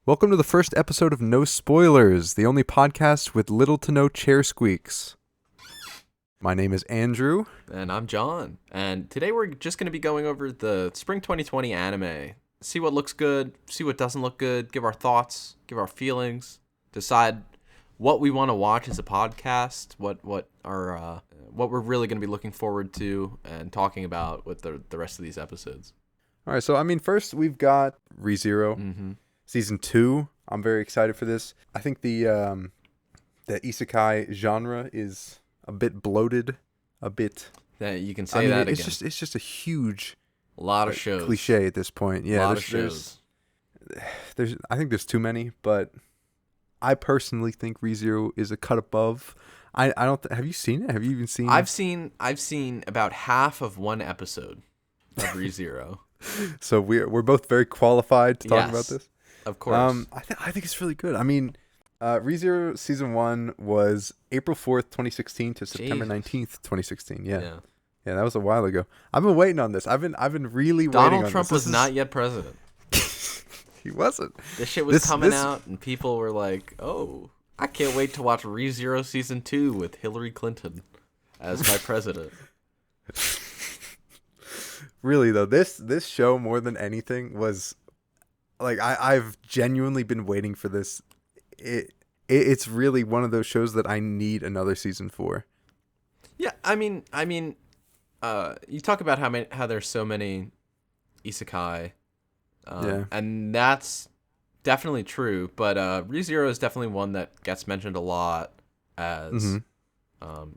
Welcome to the first episode of No Spoilers, the only podcast with little to no chair squeaks. My name is Andrew. And I'm John. And today we're just going to be going over the Spring 2020 anime. See what looks good, see what doesn't look good, give our thoughts, give our feelings, decide what we want to watch as a podcast, what we're really going to be looking forward to and talking about with the rest of these episodes. All right, so first we've got ReZero. Season 2, I'm very excited for this. I think the Isekai genre is a bit bloated, a bit. Yeah, you can say that it's again. It's just a huge, a lot of shows, cliche at this point. Yeah, a lot of shows. I think there's too many, but I personally think ReZero is a cut above. I don't. Have you seen it? Have you even seen? I've seen about half of one episode of ReZero. So we're both very qualified to talk about this. Of course. I think it's really good. ReZero Season 1 was April 4th, 2016 to September 19th, 2016. Yeah, that was a while ago. I've been waiting on this. I've been really waiting on this. Donald Trump was not yet president. He wasn't. This shit was coming out, and people were like, oh, I can't wait to watch ReZero Season 2 with Hillary Clinton as my president. Really, though, this show, more than anything, was... Like, I've genuinely been waiting for this. It's really one of those shows that I need another season for. Yeah, I mean, you talk about how there's so many isekai, and that's definitely true. But ReZero is definitely one that gets mentioned a lot as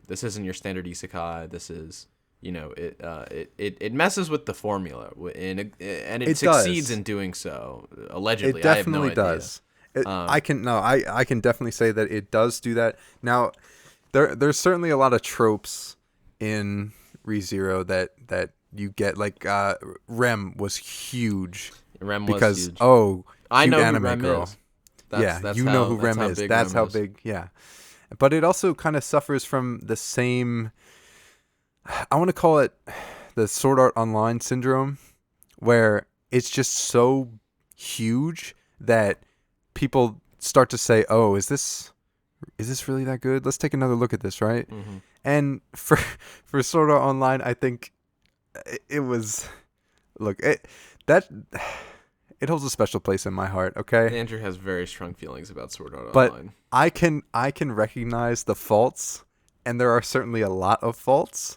this isn't your standard isekai. This is. It messes with the formula, and it succeeds in doing so. Allegedly, it definitely does. I can definitely say that it does do that. Now, there's certainly a lot of tropes in ReZero that you get. Like Rem was huge. Rem was because huge. I know anime who Rem girl. Is. That's you know who Rem is. That's how big. Yeah, but it also kind of suffers from the same. I want to call it the Sword Art Online syndrome, where it's just so huge that people start to say, "Oh, is this really that good? Let's take another look at this," right? Mm-hmm. And for Sword Art Online, I think it was it holds a special place in my heart. Okay, Andrew has very strong feelings about Sword Art but Online. I can recognize the faults, and there are certainly a lot of faults.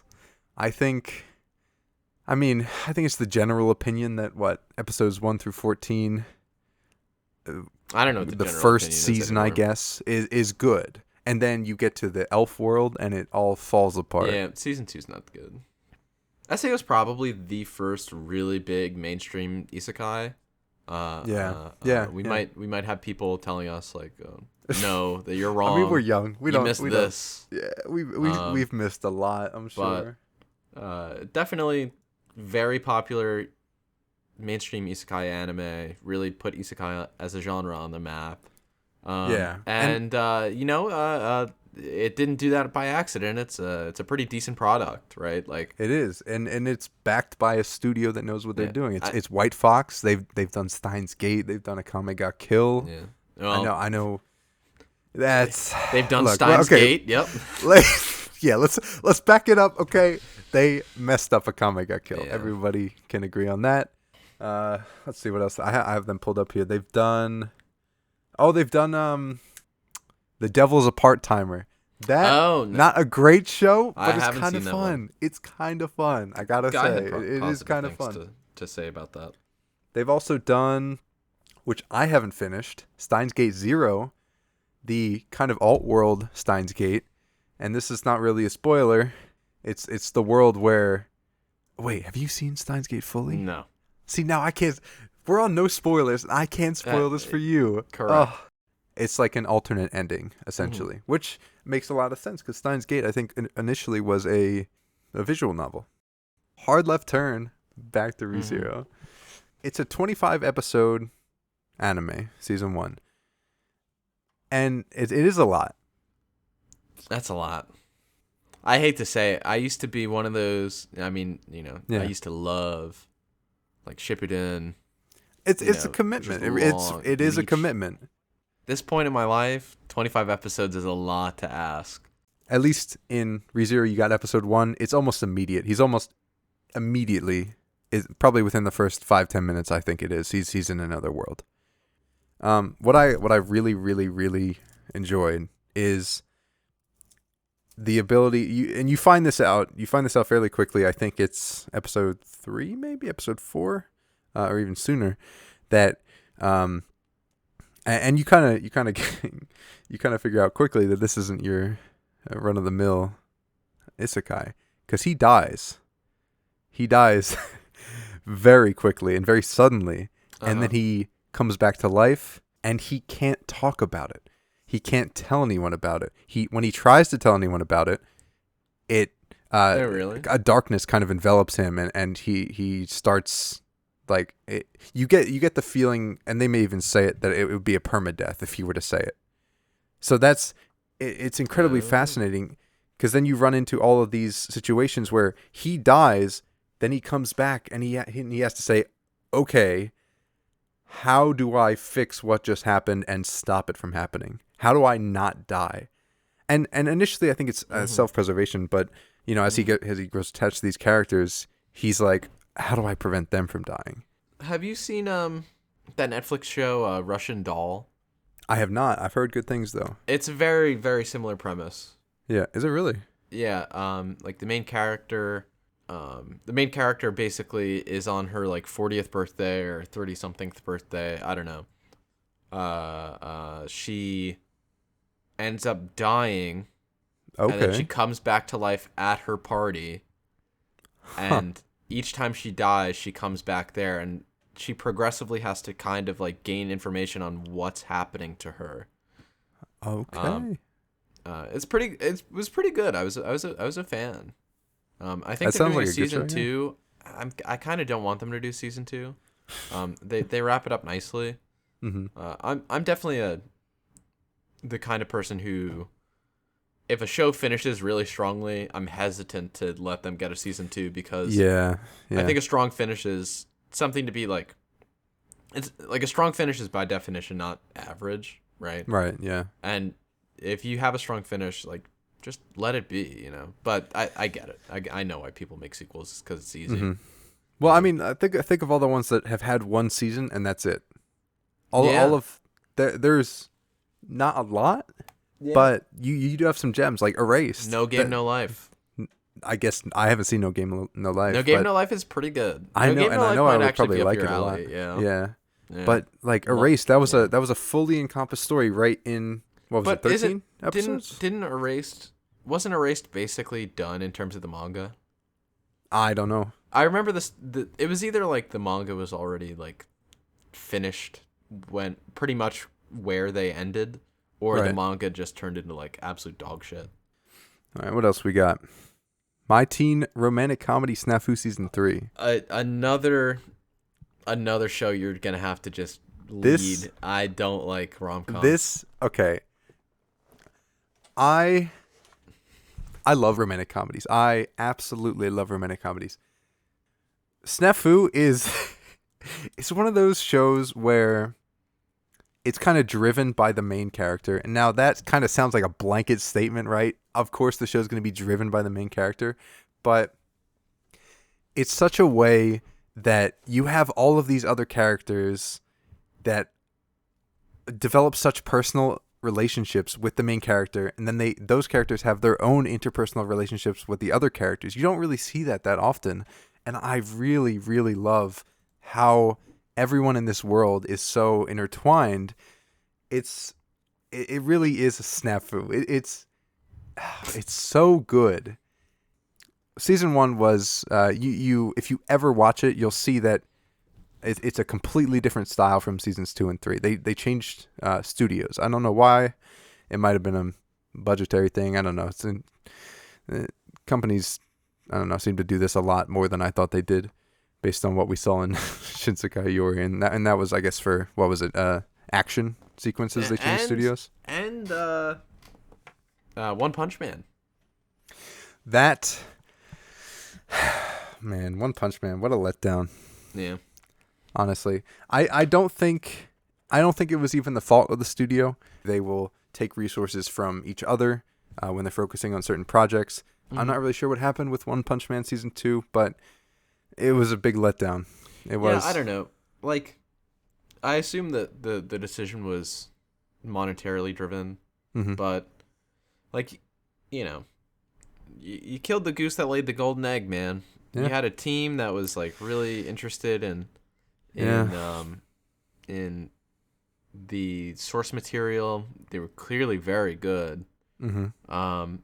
I think it's the general opinion that episodes 1 through 14. I don't know what the first season, I guess, is good, and then you get to the elf world, and it all falls apart. Yeah, season 2's not good. I say it was probably the first really big mainstream isekai. We might have people telling us like, no, that you're wrong. We're young. We missed this. Yeah, we've missed a lot. I'm sure. Definitely very popular mainstream isekai anime. Really put isekai as a genre on the map. It didn't do that by accident. It's a pretty decent product, right? Like it is, and it's backed by a studio that knows what they're doing. It's White Fox. They've done Steins Gate. They've done Akame ga Kill. Yeah, well, I know. They've done Steins Gate. Yep. Let's back it up. Okay, they messed up Akame ga Kill. Yeah. Everybody can agree on that. Let's see what else. I have them pulled up here. They've done The Devil's a Part-Timer. Not a great show, but it's kind of fun. It's kind of fun. I gotta say, it is kind of fun to say about that. They've also done, which I haven't finished, Steins Gate Zero, the kind of alt-world Steins Gate. And this is not really a spoiler. It's the world where... Wait, have you seen Steins Gate fully? No. See, now I can't... We're on no spoilers, and I can't spoil this for you. Correct. It's like an alternate ending, essentially, which makes a lot of sense, because Steins Gate, I think, initially was a visual novel. Hard left turn, back to ReZero. It's a 25-episode anime, season 1. And it is a lot. That's a lot. I hate to say it. I used to be one of those. I used to love like Shippuden, It's a commitment. It is a commitment. This point in my life, 25 episodes is a lot to ask. At least in ReZero, you got episode 1. It's almost immediate. He's almost immediately, probably within the first 5-10 minutes. I think it is. He's in another world. What I really, really, really enjoyed is the ability. You find this out. You find this out fairly quickly. I think it's episode 3, maybe episode 4, or even sooner. That and you kind of figure out quickly that this isn't your run of the mill isekai, because he dies very quickly and very suddenly, and then he comes back to life, and he can't talk about it. He can't tell anyone about it. When he tries to tell anyone about it, a darkness kind of envelops him, and he starts. Like you get the feeling, and they may even say it, that it would be a permadeath if he were to say it. So it's incredibly fascinating, because then you run into all of these situations where he dies, then he comes back, and he has to say, okay, how do I fix what just happened and stop it from happening? How do I not die? And initially, I think it's self-preservation, but as he grows attached to these characters, he's like, how do I prevent them from dying? Have you seen that Netflix show, Russian Doll? I have not. I've heard good things, though. It's a very, very similar premise. Yeah. Is it really? Yeah. Like the main character basically is on her like 40th birthday or 30-somethingth birthday. I don't know. She ends up dying. Okay. And then she comes back to life at her party. And each time she dies, she comes back there, and she progressively has to kind of like gain information on what's happening to her. Okay. It was pretty good. I was a fan. I think that they're doing like a season show, 2. Yeah. I kind of don't want them to do season 2. They wrap it up nicely. Mm-hmm. I'm definitely the kind of person who, if a show finishes really strongly, I'm hesitant to let them get a season 2, because I think a strong finish is something to be like. It's like a strong finish is by definition not average, right? Right. Yeah. And if you have a strong finish, like, just let it be, But I get it. I know why people make sequels, because it's easy. Mm-hmm. Well, I mean, I think of all the ones that have had one season and that's it. All of there's not a lot. Yeah. But you do have some gems, like Erased. No Game, No Life. I guess I haven't seen No Game, No Life. No Game, No Life is pretty good. I know, Game, and No I know I would probably be like it a lot. Yeah. But like Erased, that was a fully encompassed story, right? In what was it, 13 episodes? Wasn't Erased basically done in terms of the manga? I don't know. I remember this. It was either like the manga was already like finished when pretty much where they ended. Or the manga just turned into like absolute dog shit. All right, what else we got? My Teen Romantic Comedy SNAFU Season 3. Another show you're gonna have to just lead. I don't like rom-coms. Okay. I love romantic comedies. I absolutely love romantic comedies. SNAFU is it's one of those shows where it's kind of driven by the main character. And now that kind of sounds like a blanket statement, right? Of course the show's going to be driven by the main character. But it's such a way that you have all of these other characters that develop such personal relationships with the main character. And then those characters have their own interpersonal relationships with the other characters. You don't really see that often. And I really, really love how everyone in this world is so intertwined. It really is a snafu. It's so good. Season 1 was you if you ever watch it, you'll see that it's a completely different style from seasons 2 and 3. They changed studios. I don't know why. It might have been a budgetary thing. I don't know. Companies, I don't know, seem to do this a lot more than I thought they did, based on what we saw in Shinsekai Yori, and that was, I guess, for what was it? Action sequences. They changed studios. And One Punch Man. That man, One Punch Man. What a letdown. Yeah. honestly. I don't think it was even the fault of the studio. They will take resources from each other when they're focusing on certain projects. Mm-hmm. I'm not really sure what happened with One Punch Man Season 2, but it was a big letdown. It was. Yeah, I don't know. Like, I assume that the decision was monetarily driven, mm-hmm. but, like, you know, you killed the goose that laid the golden egg, man. Yeah. You had a team that was, like, really interested in the source material. They were clearly very good. Mm-hmm.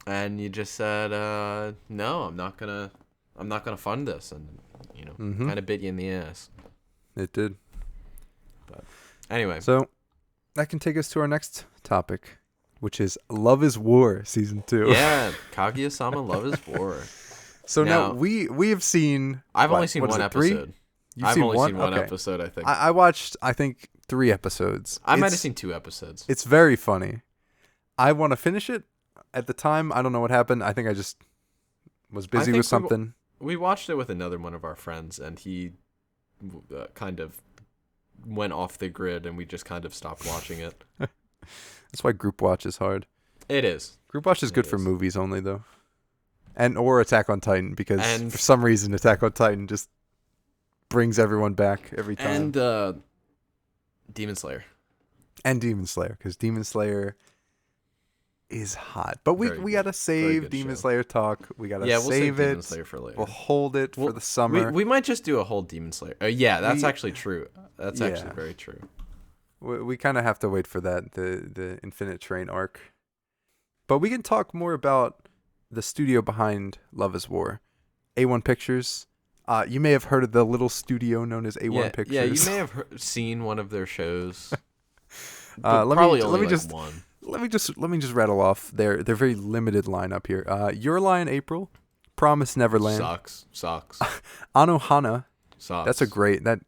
And you just said, no, I'm not gonna fund this, and mm-hmm. kind of bit you in the ass. It did. But anyway, so that can take us to our next topic, which is Love is War Season 2. Yeah, Kaguya-sama Love is War. So now we have seen. I've only seen one episode. I've only seen one episode, I think. I watched, I think, 3 episodes. I might have seen 2 episodes. It's very funny. I want to finish it. At the time, I don't know what happened. I think I just was busy with something. We watched it with another one of our friends, and he kind of went off the grid, and we just kind of stopped watching it. That's why group watch is hard. It is. Group watch is good for movies only, though. Or Attack on Titan, because for some reason Attack on Titan just brings everyone back every time. And Demon Slayer. And Demon Slayer, because Demon Slayer is hot. But we gotta save Demon Slayer talk. We gotta save it. Demon Slayer for later. We'll hold it for the summer. We might just do a whole Demon Slayer. Yeah, that's actually true. That's actually very true. We kind of have to wait for that, the Infinite Train arc. But we can talk more about the studio behind Love is War. A1 Pictures. You may have heard of the little studio known as A1 Pictures. Yeah, you may have seen one of their shows. Let me just rattle off their very limited lineup here. Your Lie in April, Promise Neverland, sucks. Anohana, sucks. That's a great that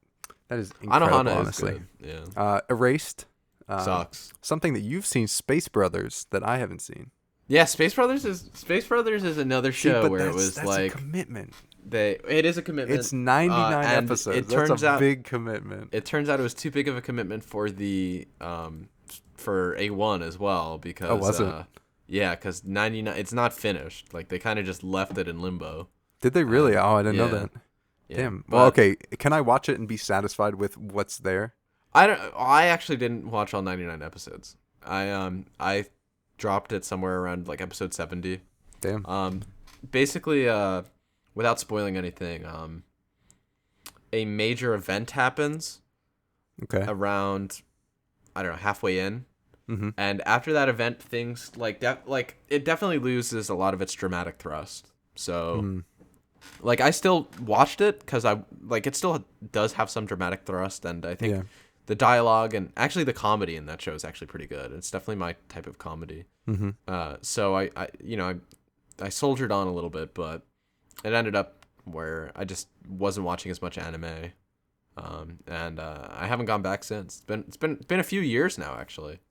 is incredible. Anohana honestly, is good. Yeah. Erased, sucks. Something that you've seen, Space Brothers, that I haven't seen. Yeah, Space Brothers is another show where it was like a commitment. It is a commitment. It's 99 episodes. That's a big commitment. It turns out it was too big of a commitment for the for A1 as well, because was it? Yeah, because 99, it's not finished. Like, they kind of just left it in limbo. Did they really? I didn't know that. Yeah, damn. Well, okay. Can I watch it and be satisfied with what's there? I actually didn't watch all 99 episodes. I dropped it somewhere around like episode 70. Damn. Basically, without spoiling anything, a major event happens. Okay. Around, I don't know, halfway in. Mm-hmm. And after that event, things it definitely loses a lot of its dramatic thrust. So, like, I still watched it because it still does have some dramatic thrust, and I think the dialogue and actually the comedy in that show is actually pretty good. It's definitely my type of comedy. Mm-hmm. So I soldiered on a little bit, but it ended up where I just wasn't watching as much anime, and I haven't gone back since. It's been a few years now, actually.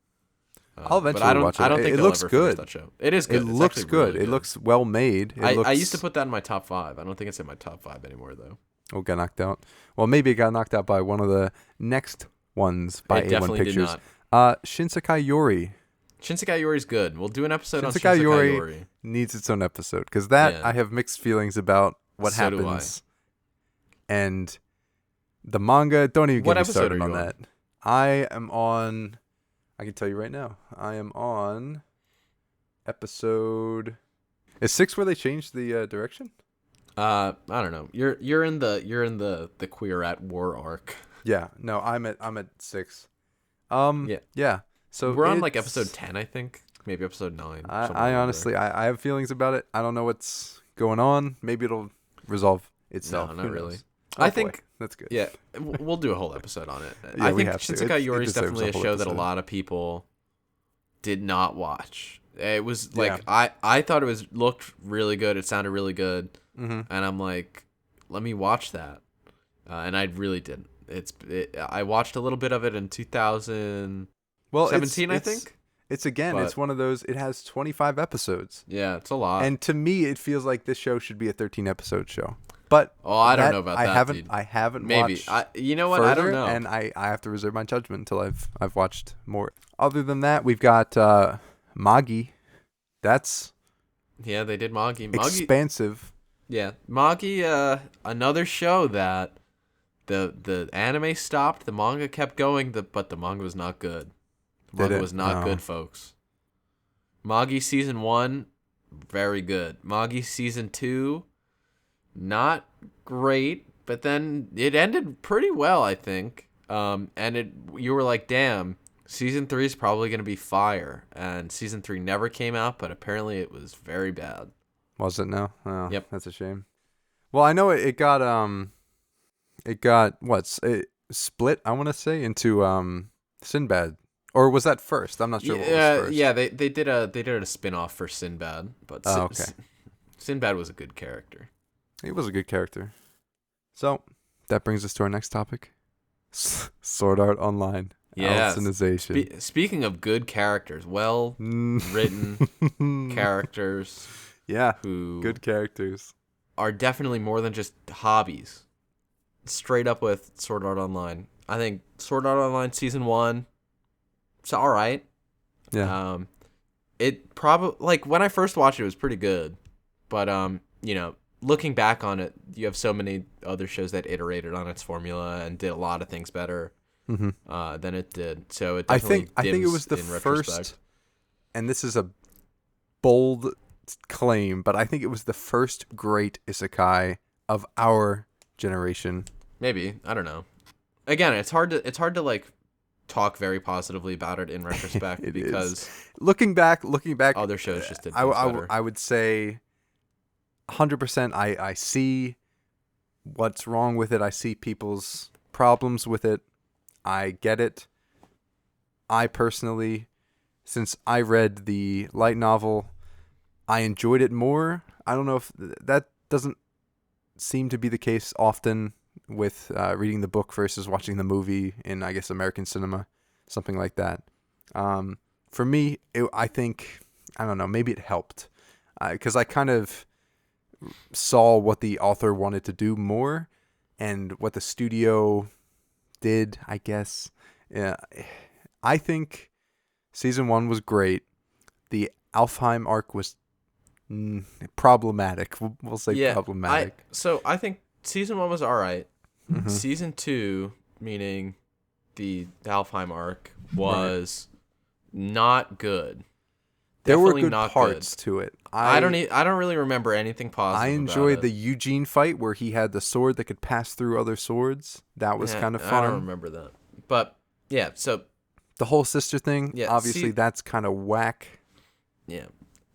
I'll eventually watch it. I don't think it looks good. That show. It is good. It looks good. It looks well made. I used to put that in my top 5. I don't think it's in my top 5 anymore, though. Oh, got knocked out. Well, maybe it got knocked out by one of the next ones by A1 Pictures. Did not. Shinsekai Yori. Shinsekai Yori's good. We'll do an episode on Shinsekai Yori. Needs its own episode, because that I have mixed feelings about what happens. And the manga, don't even get me started on that. I am on... I can tell you right now. I am on episode... Is 6 where they changed the direction? I don't know. You're in the Queer at War arc. Yeah. No, I'm at 6. Yeah. So we're on like episode 10, I think. Maybe episode 9. I honestly I have feelings about it. I don't know what's going on. Maybe it'll resolve itself. No, not really. I think that's good. Yeah, we'll do a whole episode on it. I think Shinsekai Yori is definitely a show that a lot of people did not watch. It was like I thought it looked really good. It sounded really good, and I'm like, let me watch that, and I really didn't. I watched a little bit of it in 2017, I think. It's one of those. It has 25 episodes. Yeah, it's a lot. And to me, it feels like this show should be a 13 episode show. But I don't know about that. Dude. I haven't Maybe. watched. You know what? Further, I don't know. And I have to reserve my judgment until I've watched more. Other than that, we've got Magi. That's they did Magi. Expansive. Yeah, Magi. Another show that the anime stopped. The manga kept going. But the manga was not good. The manga was not good, folks. Magi season 1, very good. Magi season 2, not great. But then it ended pretty well, I think. And you were like, damn, season 3 is probably going to be fire. And season 3 never came out, but apparently it was very bad. Was it now? Oh, yep. That's a shame. Well, I know it got split, I want to say, into Sinbad. Or was that first? I'm not sure what was first. Yeah, they did a spin-off for Sinbad, but Sinbad was a good character. He was a good character. So, that brings us to our next topic. Sword Art Online Alicization. Speaking of good characters, well-written characters. Yeah, who good characters. Are definitely more than just hobbies. Straight up with Sword Art Online. I think Sword Art Online Season 1, it's all right. Yeah. It probably, like, when I first watched it was pretty good. But, looking back on it, you have so many other shows that iterated on its formula and did a lot of things better than it did. So it definitely I think it was the first, and this is a bold claim, but I think it was the first great isekai of our generation. Maybe, I don't know. Again, it's hard to like talk very positively about it in retrospect because looking back, other shows just did things better. I would say 100%. I see what's wrong with it. I see people's problems with it. I get it. I personally, since I read the light novel, I enjoyed it more. I don't know if that doesn't seem to be the case often with reading the book versus watching the movie in, I guess, American cinema, something like that. For me, I think, I don't know, maybe it helped because I kind of saw what the author wanted to do more and what the studio did, I guess. I think season 1 was great. The Alfheim arc was problematic. We'll say problematic. I think season 1 was all right. Mm-hmm. Season 2, meaning the Alfheim arc, was not good. There were good parts to it. I don't really remember anything positive. I enjoyed the Eugene fight where he had the sword that could pass through other swords. That was kind of fun. I don't remember that. But yeah, so the whole sister thing, obviously that's kind of whack. Yeah.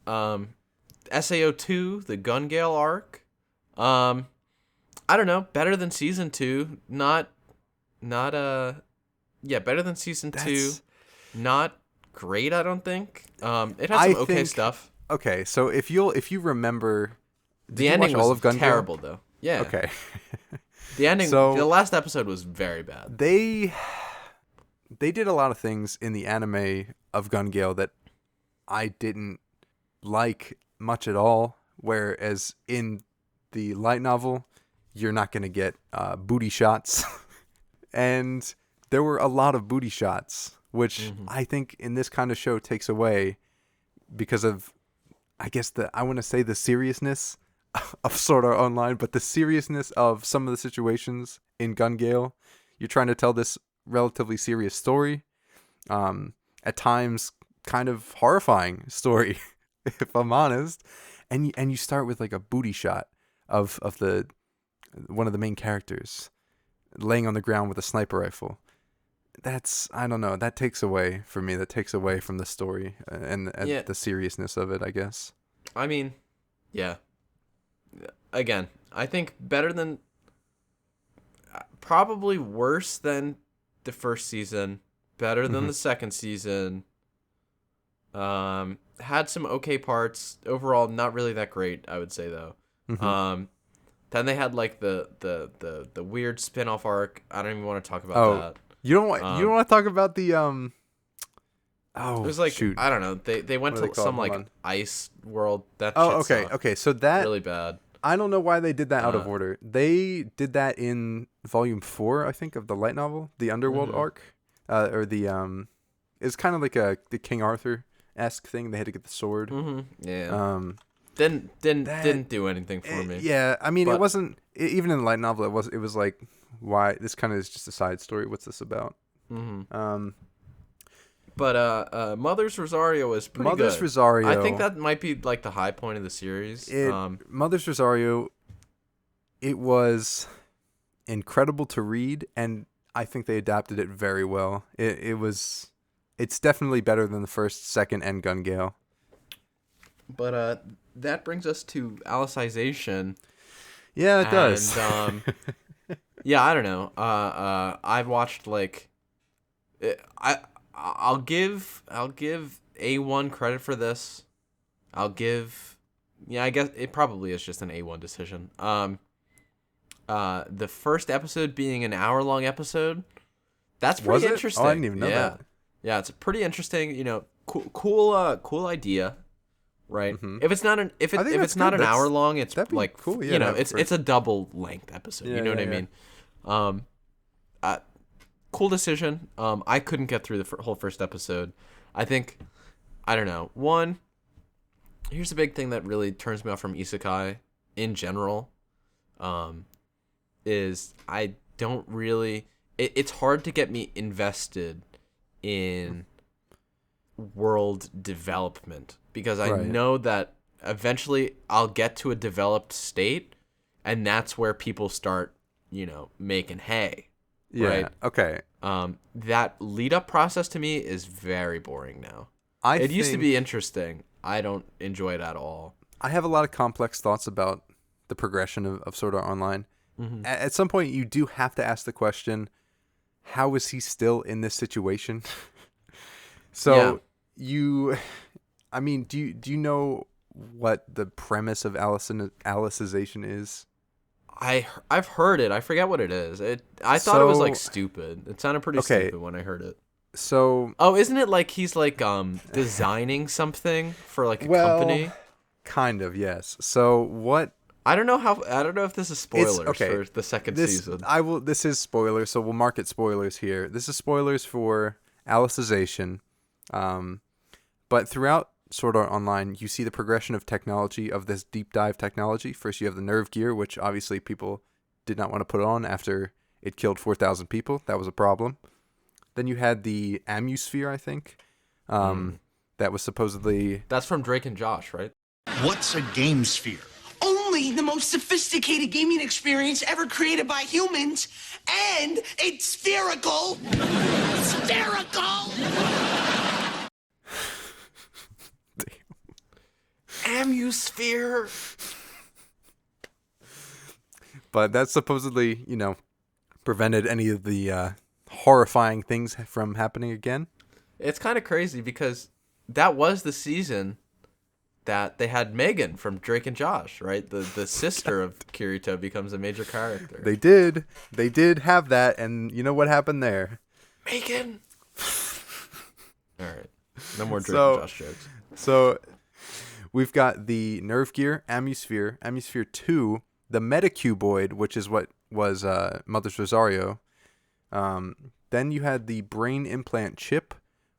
SAO2, the Gun Gale arc. I don't know, better than season 2. Better than season 2. Not great, I don't think. It has some okay stuff. Okay, so if you remember, the ending was terrible though. Yeah. Okay. The ending. So, the last episode was very bad. They did a lot of things in the anime of Gun Gale that I didn't like much at all. Whereas in the light novel, you're not going to get booty shots, and there were a lot of booty shots, which I think in this kind of show takes away because of, I guess, I want to say the seriousness of Sword Art Online, but the seriousness of some of the situations in Gun Gale. You're trying to tell this relatively serious story, at times kind of horrifying story, if I'm honest, and you start with like a booty shot of the one of the main characters laying on the ground with a sniper rifle. That's, I don't know, that takes away for me. That takes away from the story and the seriousness of it, I guess. I mean, yeah. Again, I think better than, probably worse than the first season, better than the second season. Had some okay parts. Overall, not really that great, I would say, though. Then they had like the weird spin-off arc. I don't even want to talk about that. You don't want to talk about the it was like, I don't know. They went to some like ice world. That okay. So that really bad. I don't know why they did that out of order. They did that in volume 4, I think, of the light novel, the Underworld arc, or the it's kind of like the King Arthur-esque thing. They had to get the sword. Yeah. Didn't do anything for me. Yeah, I mean, it wasn't even in the light novel. It was like, why this kind of is just a side story. What's this about? But Mother's Rosario is pretty good. Mother's Rosario. I think that might be like the high point of the series. Mother's Rosario, it was incredible to read, and I think they adapted it very well. It's definitely better than the first, second, and Gun Gale. But that brings us to Alicization. Yeah, it does. Yeah, I don't know. I've watched like, I'll give A1 credit for this. I guess it probably is just an A1 decision. The first episode being an hour-long episode, that's pretty interesting. Oh, I didn't even know that. Yeah, it's pretty interesting. You know, cool idea, right? Mm-hmm. If it's not an hour long, it's like cool. Yeah, you know, it's a double length episode. You know what I mean? Cool decision. I couldn't get through the whole first episode. I think, I don't know. One, here's the big thing that really turns me off from Isekai in general. Is I don't really. It's hard to get me invested in world development because I know that eventually I'll get to a developed state, and that's where people start, making hay. Yeah. Right? Okay. That lead up process to me is very boring now. It used to be interesting. I don't enjoy it at all. I have a lot of complex thoughts about the progression of Sword Art Online. Mm-hmm. At some point, you do have to ask the question, how is he still in this situation? So do you know what the premise of Alicization is? I've heard it. I forget what it is. I thought it was like stupid. It sounded pretty stupid when I heard it. So isn't it like he's like designing something for like a company? Kind of, yes. So what? I don't know if this is spoilers for the second season. This is spoilers, so we'll mark it spoilers here. This is spoilers for Alicization. But throughout Sword Art Online, you see the progression of technology, of this deep dive technology. First, you have the nerve gear, which obviously people did not want to put on after it killed 4,000 people. That was a problem. Then you had the Amusphere, I think. That was supposedly... That's from Drake and Josh, right? What's a game sphere? Only the most sophisticated gaming experience ever created by humans, and it's spherical. Spherical! Amusphere. But that supposedly, prevented any of the horrifying things from happening again. It's kind of crazy because that was the season that they had Megan from Drake and Josh, right? The sister of Kirito becomes a major character. They did have that, and you know what happened there? Megan. All right, no more Drake and Josh jokes. So we've got the nerve gear, Amusphere 2, the Metacuboid, which is what was Mother's Rosario. Then you had the brain implant chip,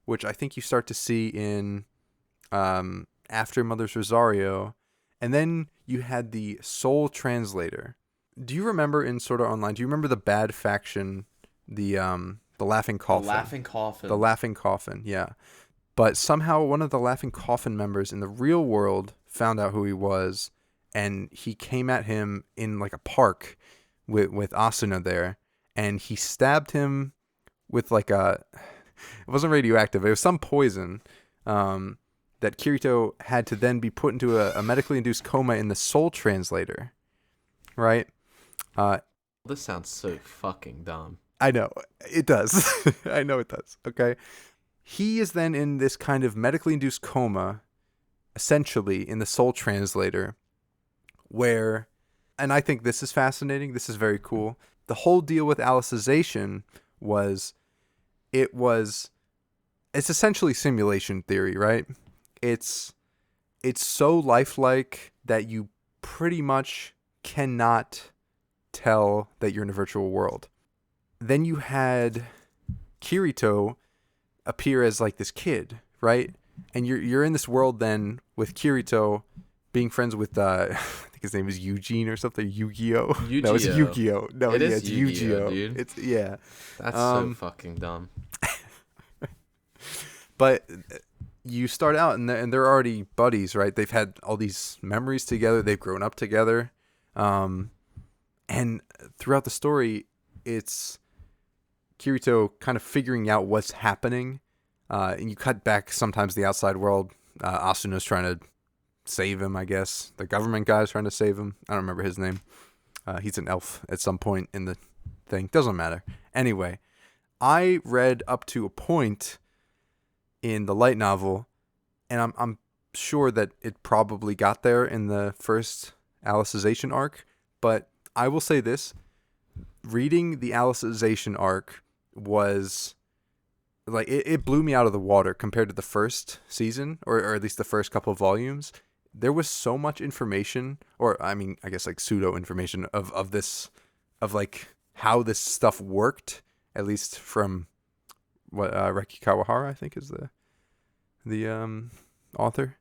which I think you start to see in after Mother's Rosario. And then you had the Soul Translator. Do you remember in Sword Art Online, do you remember the bad faction, the Laughing Coffin? The Laughing Coffin, yeah. But somehow one of the Laughing Coffin members in the real world found out who he was, and he came at him in like a park with Asuna there, and he stabbed him with like it wasn't radioactive, it was some poison that Kirito had to then be put into a medically induced coma in the Soul Translator, right? This sounds so fucking dumb. I know, it does. I know it does, okay? He is then in this kind of medically induced coma, essentially, in the Soul Translator, where, and I think this is fascinating, this is very cool, the whole deal with Alicization was, it's essentially simulation theory, right? It's so lifelike that you pretty much cannot tell that you're in a virtual world. Then you had Kirito appear as like this kid, right? And you're in this world then with Kirito being friends with I think his name is Eugene or something. Yu-Gi-Oh. No, it's Yu-Gi-Oh. No, it's Yu-Gi-Oh, dude. It's That's so fucking dumb. But you start out and they're already buddies, right? They've had all these memories together. They've grown up together. And throughout the story, it's Kirito kind of figuring out what's happening. And you cut back sometimes the outside world. Asuna's trying to save him, I guess. The government guy's trying to save him. I don't remember his name. He's an elf at some point in the thing. Doesn't matter. Anyway, I read up to a point in the light novel, and I'm sure that it probably got there in the first Alicization arc, but I will say this. Reading the Alicization arc was like it blew me out of the water compared to the first season, or at least the first couple of volumes. There was so much information, or I mean, I guess like pseudo information of this, of like how this stuff worked, at least from what Reki Kawahara, I think, is the author.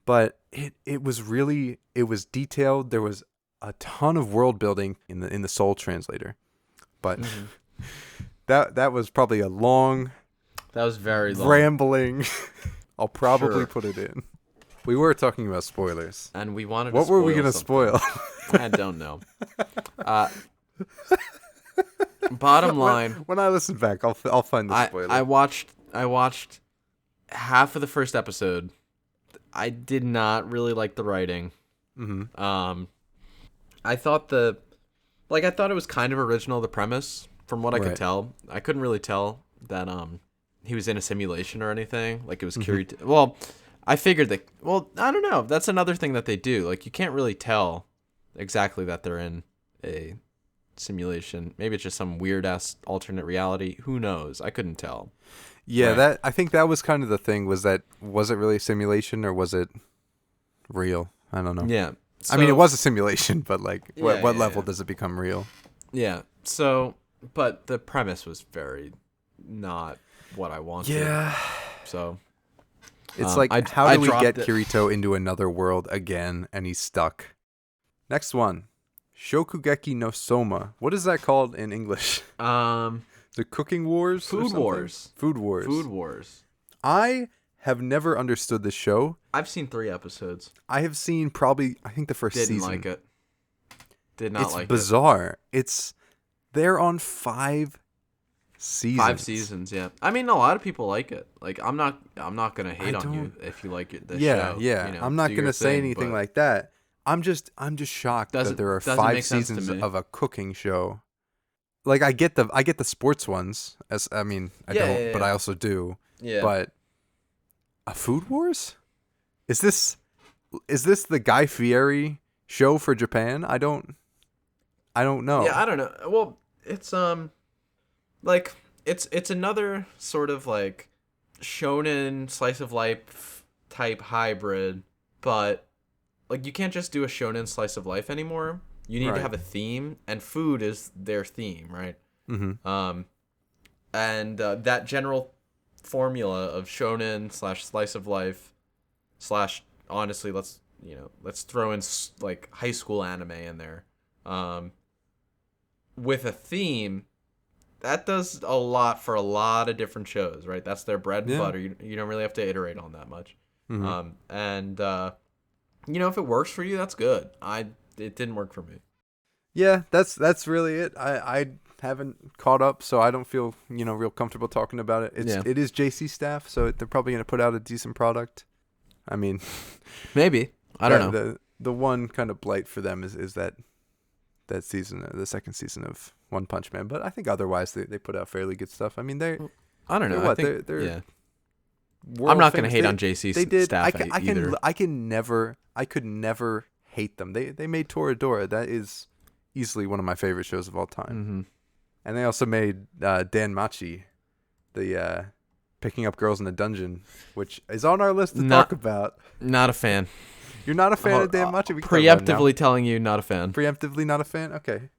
But it was detailed. There was a ton of world building in the Soul Translator. But that was probably a long, that was very long, rambling. I'll probably put it in. We were talking about spoilers, and we wanted. What were we gonna spoil? I don't know. Bottom line, when I listen back, I'll find the spoiler. I watched half of the first episode. I did not really like the writing. Mm-hmm. I thought it was kind of original, the premise, from what I could tell. I couldn't really tell that he was in a simulation or anything. Like, it was Kirito. Well, I figured that. Well, I don't know. That's another thing that they do. Like, you can't really tell exactly that they're in a simulation. Maybe it's just some weird ass alternate reality. Who knows? I couldn't tell. Yeah, I think that was kind of the thing. Was it really a simulation or was it real? I don't know. Yeah. So, I mean, it was a simulation, but like, what level does it become real? Yeah. So, but the premise was very not what I wanted. Yeah. So, it's like, how do we get Kirito into another world again, and he's stuck? Next one, Shokugeki no Soma. What is that called in English? The Cooking Wars? Food Wars. Food Wars. Food Wars. I have never understood this show. I've seen 3 episodes. I have seen probably, I think, the first season. Didn't like it. Did not like it. It's bizarre. They're on 5 seasons. 5 seasons, yeah. I mean, a lot of people like it. Like, I'm not gonna hate on you if you like it. Yeah. Show, You know, I'm not gonna say anything like that. I'm just shocked that there are 5 seasons of a cooking show. Like, I get the sports ones. But I also do. Yeah. But a Food Wars? Is this the Guy Fieri show for Japan? I don't know. Yeah, I don't know. Well, it's like it's another sort of like shonen slice of life type hybrid, but like you can't just do a shonen slice of life anymore. You need to have a theme, and food is their theme, right? Mm-hmm. And that general formula of shonen / slice of life / honestly, let's throw in like high school anime in there, with a theme. That does a lot for a lot of different shows, right? That's their bread and butter. You don't really have to iterate on that much. Mm-hmm. If it works for you, that's good. It didn't work for me. Yeah, that's really it. I haven't caught up, so I don't feel real comfortable talking about it. It is JC staff, so they're probably gonna put out a decent product. I mean, maybe. I don't know. The one kind of blight for them is that season, the second season of One Punch Man. But I think otherwise they put out fairly good stuff. I mean, I don't know. They're I'm not gonna hate on JC staff either. I could never hate them. They made Toradora. That is easily one of my favorite shows of all time. Mm-hmm. And they also made Dan Machi, the Picking Up Girls in a Dungeon, which is on our list to talk about. Not a fan. You're not a fan of Danmachi? Preemptively telling you not a fan. Preemptively not a fan? Okay.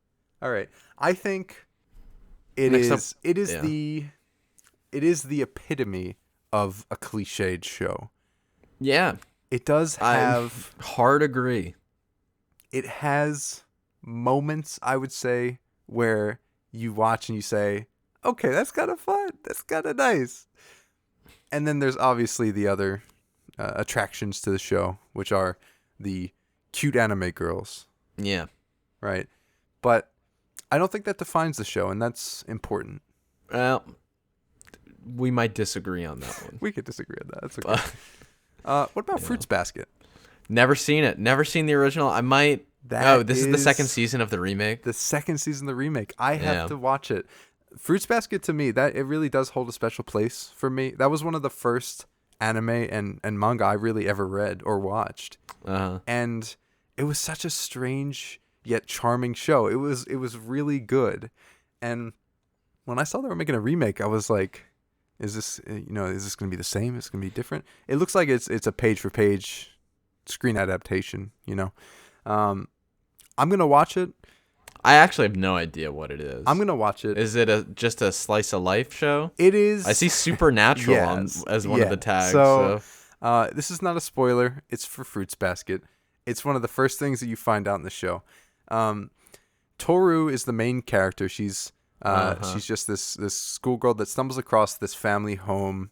All right. I think it is the epitome of a cliched show. Yeah. It does have... hard agree. It has moments, I would say, where you watch and you say, okay, that's kind of fun. That's kind of nice. And then there's obviously the other attractions to the show, which are the cute anime girls. Yeah. Right? But I don't think that defines the show, and that's important. Well, we might disagree on that one. We could disagree on that. That's okay. What about Fruits Basket? Never seen it. Never seen the original. I might... this is the second season of the remake? The second season of the remake. I have to watch it. Fruits Basket, to me, that it really does hold a special place for me. That was one of the first anime and manga I really ever read or watched. Uh-huh. And it was such a strange yet charming show. It was really good. And when I saw they were making a remake, I was like, is this going to be the same? Is it going to be different? It looks like it's a page for page screen adaptation, I'm going to watch it. I actually have no idea what it is. I'm going to watch it. Is it just a slice of life show? It is. I see Supernatural as one of the tags. So. This is not a spoiler. It's for Fruits Basket. It's one of the first things that you find out in the show. Toru is the main character. She's just this schoolgirl that stumbles across this family home,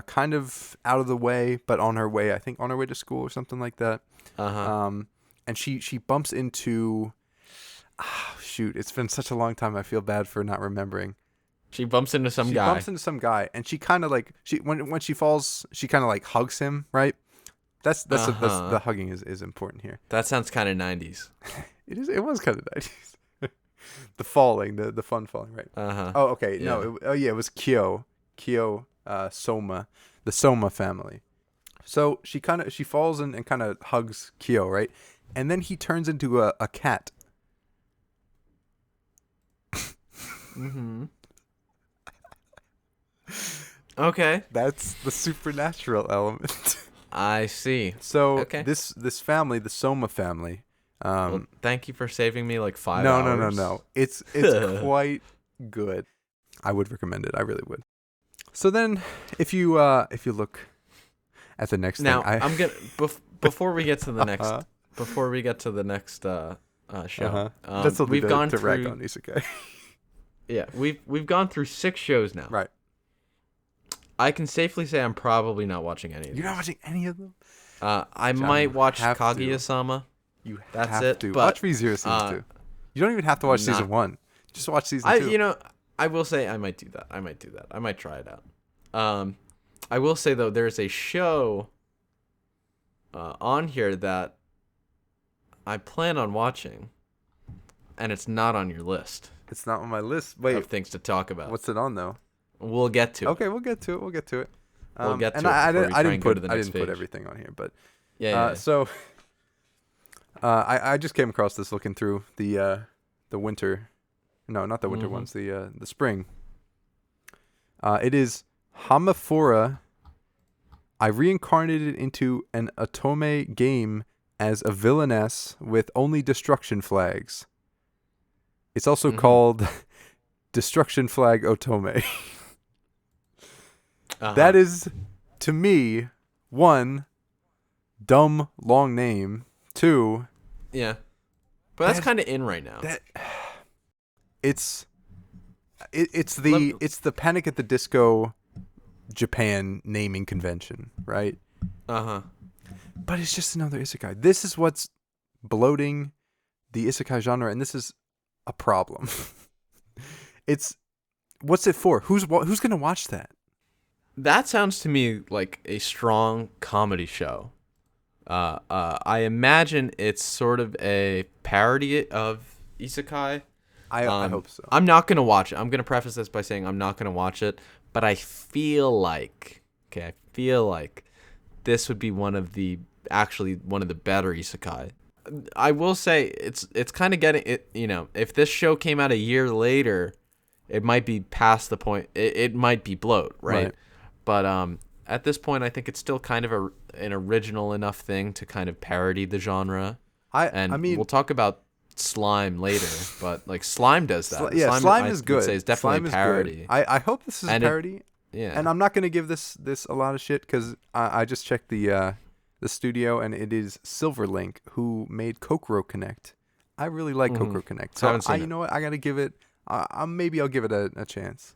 kind of out of the way, but on her way to school or something like that. And she bumps into... it's been such a long time. I feel bad for not remembering. She bumps into some guy, and she kind of like when she falls, she kind of like hugs him, right? That's the hugging is important here. That sounds kind of 90s. It was kind of 90s. The falling, the fun falling, right? Oh, okay. Yeah. No, it was Kyo, Soma, the Soma family. So she falls and kind of hugs Kyo, right? And then he turns into a cat. Mm-hmm. Okay. That's the supernatural element. I see. So this family, the Soma family. Well, thank you for saving me like 5 hours. No. It's quite good. I would recommend it. I really would. So then, if you look at the next now, thing, I'm gonna before we get to the next show. That's a we've gone to rag on Isekai. Yeah, we've gone through 6 shows now. Right. I can safely say I'm probably not watching any of them. You're not watching any of them? I might watch Kaguya-sama. You That's have it. to. But, watch ReZero Season 2. You don't even have to watch Season 1. Just watch Season 2. I will say I might do that. I might try it out. I will say, though, there's a show on here that I plan on watching, and it's not on your list. It's not on my list. Wait, of things to talk about. What's it on, though? We'll get to it. Okay, we'll get to it. We'll get to it. I didn't put everything on here, but so I just came across this looking through the winter, no, not the winter ones, the spring. It is Hamaphora. I reincarnated into an otome game as a villainess with only destruction flags. It's also called Destruction Flag Otome. That is, to me, 1, dumb, long name. 2, yeah, but that's kind of in right now. It's the Panic at the Disco Japan naming convention, right? But it's just another isekai. This is what's bloating the isekai genre, and this is a problem. What's it for? Who's gonna watch that? That sounds to me like a strong comedy show. I imagine it's sort of a parody of isekai. I hope so. I'm not gonna watch it. I'm gonna preface this by saying I'm not gonna watch it, but I feel like this would be one of the better isekai. I will say it's kind of getting it. If this show came out a year later, it might be past the point. It might be bloat, right? But at this point, I think it's still kind of an original enough thing to kind of parody the genre. I mean, we'll talk about slime later, but like slime does that. Slime is good. I'd say it's definitely a parody. I hope this is a parody. And I'm not gonna give this a lot of shit because I just checked the studio, and it is Silverlink who made Kokoro Connect. I really like Kokoro Connect, so you know what? I gotta give it. Maybe I'll give it a chance.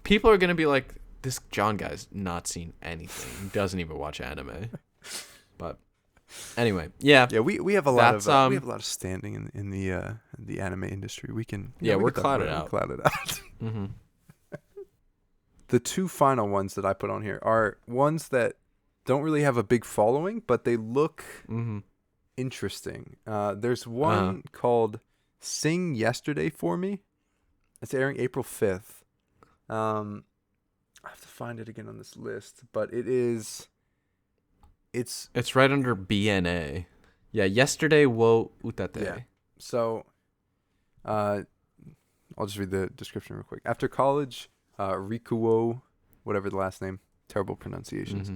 People are gonna be like, this John guy's not seen anything. He doesn't even watch anime. But anyway, yeah, we have a lot of standing in the anime industry. We can we're clouded out. Mm-hmm. The two final ones that I put on here are ones that don't really have a big following, but they look interesting. There's one called Sing Yesterday for Me. It's airing April 5th. I have to find it again on this list, but it's right under BNA. Yeah, Yesterday wo utate. Yeah. So I'll just read the description real quick. After college, Rikuo, whatever the last name, terrible pronunciations.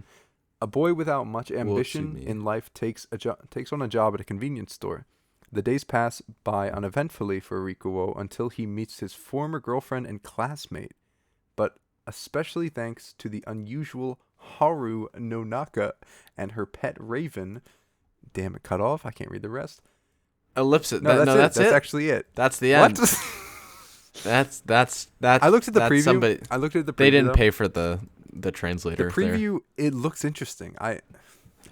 A boy without much ambition in life takes on a job at a convenience store. The days pass by uneventfully for Rikuo until he meets his former girlfriend and classmate. But especially thanks to the unusual Haru Nonaka and her pet raven. Damn it, cut off. I can't read the rest. Ellipsis. No, that's it. That's actually it. That's the end. What? That's. I looked at the preview. They didn't pay for the translator. The preview, it looks interesting. I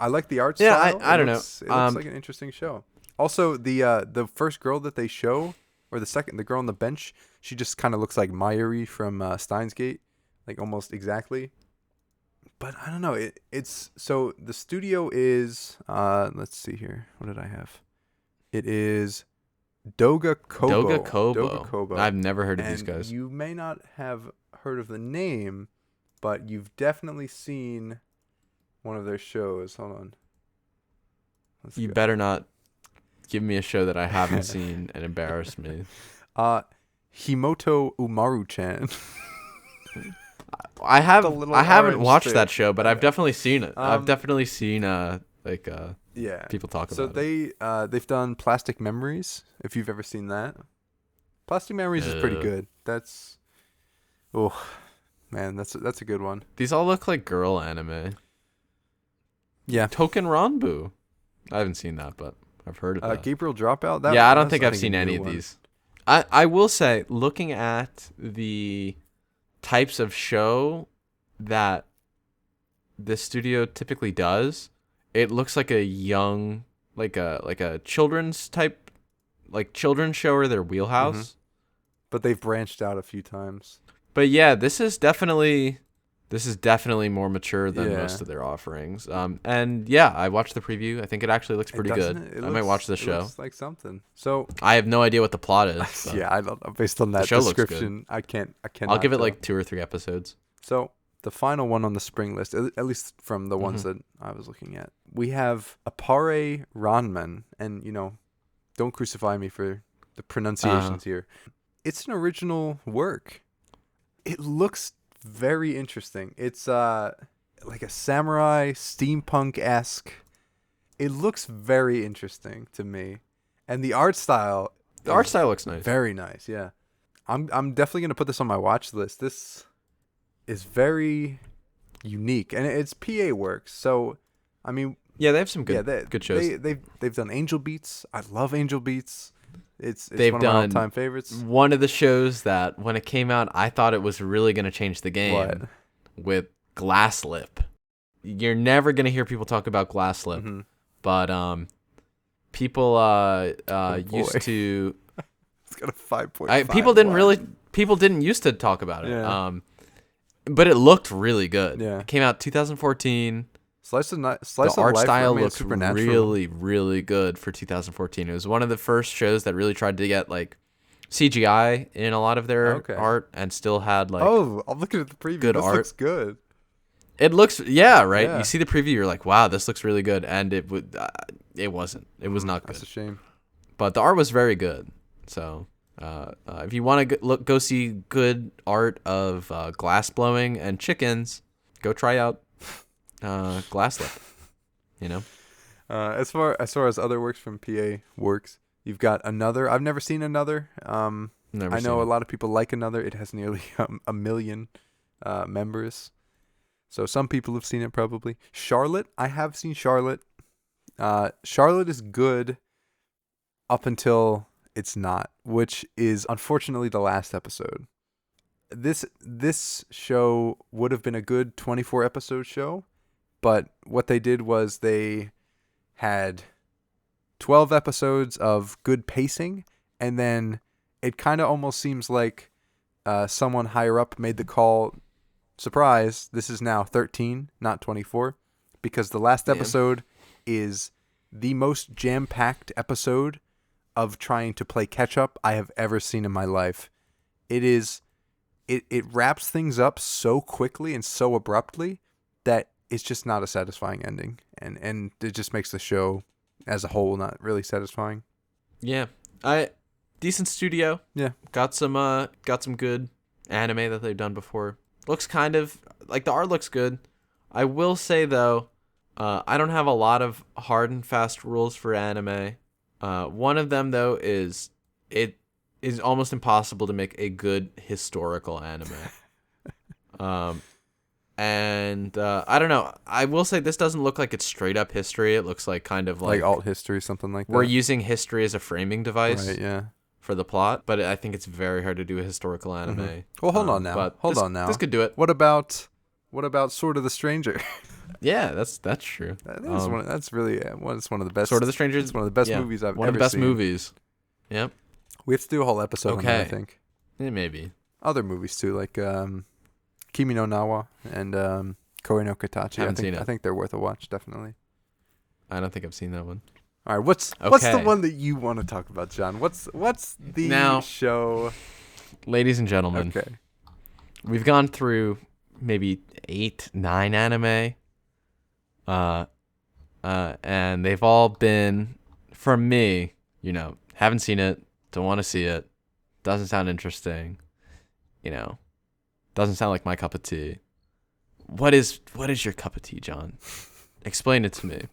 like the art style. I don't know. It looks like an interesting show. Also, the first girl that they show, or the girl on the bench, she just kind of looks like Mayuri from Steins Gate, like almost exactly. But I don't know. It's so the studio is let's see here. What did I have? It is Doga Kobo. I've never heard of these guys. You may not have heard of the name, but you've definitely seen one of their shows. Hold on. You better not give me a show that I haven't seen and embarrass me. Himoto Umaru-chan. I haven't watched that show, but I've definitely seen it. I've definitely seen people talk about it. So they've done Plastic Memories, if you've ever seen that. Plastic Memories is pretty good. That's man, that's a good one. These all look like girl anime. Yeah. Token Ranbu. I haven't seen that, but I've heard of that. Gabriel Dropout? I don't think I've seen any of these. I will say, looking at the types of show that the studio typically does, it looks like a young, like a children's type, like children's show or their wheelhouse. Mm-hmm. But they've branched out a few times. But yeah, this is definitely more mature than most of their offerings. And yeah, I watched the preview. I think it actually looks pretty good. I might watch the show. It looks like something. So I have no idea what the plot is. Yeah, I don't know. Based on that description, I can't. I'll give it like 2 or 3 episodes. So the final one on the spring list, at least from the ones that I was looking at, we have Appare Ranman, and don't crucify me for the pronunciations here. It's an original work. It looks very interesting. It's like a samurai steampunk-esque. It looks very interesting to me, and the art style. The art style looks nice. Very nice. Yeah, I'm definitely gonna put this on my watch list. This is very unique, and it's PA Works. So, I mean, yeah, they have some good shows. They've done Angel Beats. I love Angel Beats. They've one of my all-time favorites. One of the shows that when it came out, I thought it was really going to change the game with Glass Lip. You're never going to hear people talk about Glass Lip, but people used to. It's got a 5.5. People didn't used to talk about it. Yeah. But it looked really good. Yeah. It came out 2014. Slice of the art life style looks really, really good for 2014. It was one of the first shows that really tried to get like CGI in a lot of their art and still had like. Oh, I'm looking at the preview. This art. Looks good. It looks, right? Yeah. You see the preview, you're like, wow, this looks really good, and it wasn't. It was not good. That's a shame. But the art was very good. So if you want to go see good art of glass blowing and chickens, go try out Glasslip. You know. As far as other works from PA works, you've got Another. I've never seen Another. I know a lot of people like Another. It has nearly a million members. So some people have seen it probably. Charlotte. I have seen Charlotte. Charlotte is good up until it's not, which is unfortunately the last episode. This show would have been a good 24 episode show, but what they did was they had 12 episodes of good pacing, and then it kind of almost seems like someone higher up made the call, surprise, this is now 13, not 24, because the last episode is the most jam-packed episode of trying to play catch-up I have ever seen in my life. It wraps things up so quickly and so abruptly that it's just not a satisfying ending, and it just makes the show as a whole not really satisfying. Yeah, decent studio. Yeah, got some good anime that they've done before. Looks kind of like the art looks good. I will say though, I don't have a lot of hard and fast rules for anime. One of them though is it is almost impossible to make a good historical anime. And I don't know. I will say this doesn't look like it's straight up history. It looks like kind of like alt history, something like that. We're using history as a framing device, right? Yeah. For the plot, but I think it's very hard to do a historical anime. Mm-hmm. Well, hold on now. This could do it. What about Sword of the Stranger? Yeah, that's true. That's really it's one of the best. Sword of the Stranger. It's one of the best movies I've ever seen. One of the best movies. Yep. We have to do a whole episode on that, I think. Maybe. Other movies too, like Kimi no Nawa and Koi no Katachi. Haven't seen it. I think they're worth a watch, definitely. I don't think I've seen that one. All right, what's the one that you want to talk about, John? What's the show? Ladies and gentlemen, okay, we've gone through maybe 8, 9 anime, and they've all been, for me, haven't seen it, don't want to see it, doesn't sound interesting, doesn't sound like my cup of tea. What is your cup of tea, John? Explain it to me.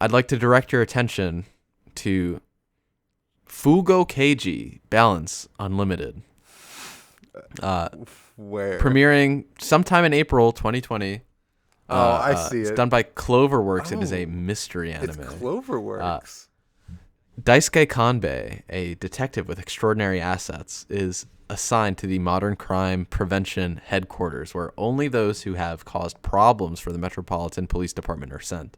I'd like to direct your attention to Fugo Keiji Balance Unlimited. Where? Premiering sometime in April 2020. I see it's it. done by Cloverworks. It is a mystery anime. It's Cloverworks. Daisuke Kanbei, a detective with extraordinary assets, is assigned to the Modern Crime Prevention Headquarters, where only those who have caused problems for the Metropolitan Police Department are sent.